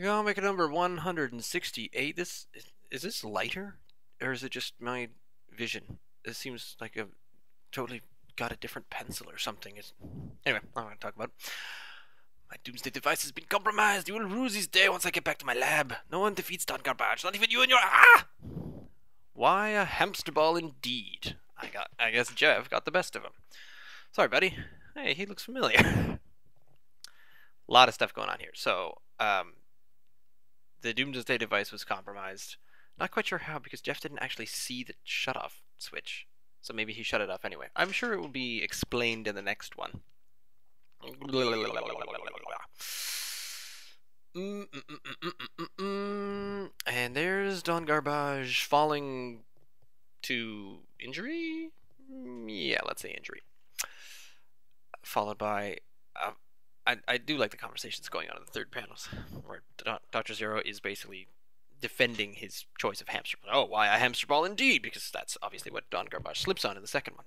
Comic number 168. Is this lighter? Or is it just my vision? This seems like a totally got a different pencil or something. Anyway, I'm going to talk about it. My doomsday device has been compromised. You will rue this day once I get back to my lab. No one defeats Don Garbage, not even you and your Why a hamster ball indeed. I guess Jeff got the best of him. Sorry, buddy. Hey, he looks familiar. A lot of stuff going on here. So, the doomsday device was compromised. Not quite sure how, because Jeff didn't actually see the shut-off switch. So maybe he shut it off anyway. I'm sure it will be explained in the next one. And there's Don Garbage falling to injury? Yeah, let's say injury. Followed by... I do like the conversations going on in the third panels, where Dr. Zero is basically defending his choice of hamster ball. Oh, why a hamster ball indeed? Because that's obviously what Don Garbage slips on in the second one.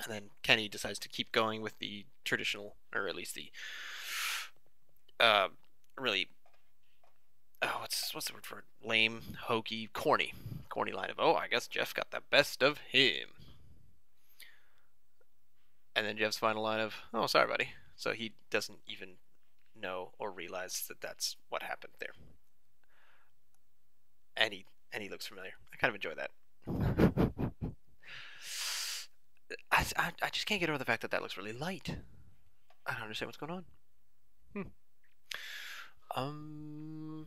And then Kenny decides to keep going with the traditional, or at least the really what's the word for it? Lame, hokey, corny line of, oh, I guess Jeff got the best of him. And then Jeff's final line of, oh, sorry, buddy. So he doesn't even know or realize that that's what happened there. And he looks familiar. I kind of enjoy that. I just can't get over the fact that that looks really light. I don't understand what's going on.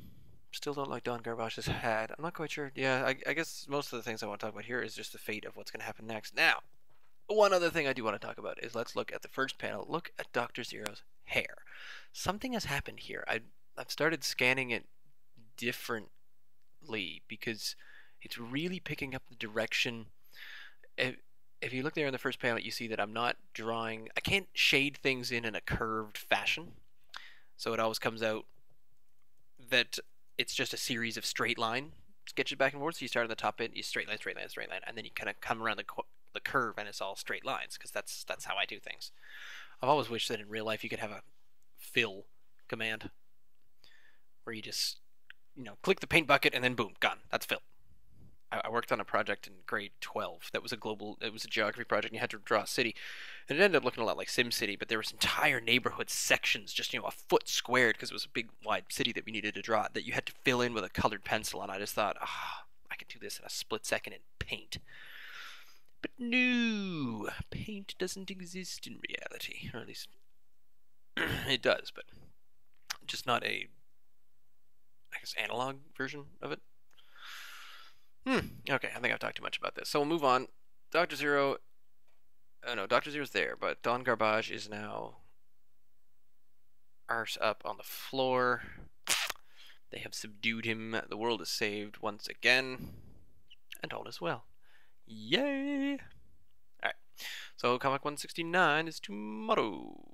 Still don't like Don Garbage's hat. I'm not quite sure. Yeah, I guess most of the things I want to talk about here is just the fate of what's going to happen next. Now, one other thing I do want to talk about is let's look at the first panel. Look at Dr. Zero's hair. Something has happened here. I've started scanning it differently because it's really picking up the direction. If you look there in the first panel, you see that I'm not drawing... I can't shade things in a curved fashion. So it always comes out that it's just a series of straight line sketches back and forth. So you start on the top bit, you straight line, and then you kind of come around the curve and it's all straight lines, because that's how I do things. I've always wished that in real life you could have a fill command where you just, click the paint bucket and then boom, gone. That's fill. I worked on a project in grade 12 that was it was a geography project, and you had to draw a city, and it ended up looking a lot like SimCity, but there was entire neighborhood sections just a foot squared, because it was a big wide city that we needed to draw, that you had to fill in with a colored pencil. And I just thought, I could do this in a split second in paint. But no, paint doesn't exist in reality, or at least it does, but just not a, I guess, analog version of it. Okay, I think I've talked too much about this, so we'll move on. Dr. Zero, no, Dr. Zero's there, but Don Garbage is now arse up on the floor. They have subdued him. The world is saved once again, and all is well. Yay! Alright, so comic 169 is tomorrow.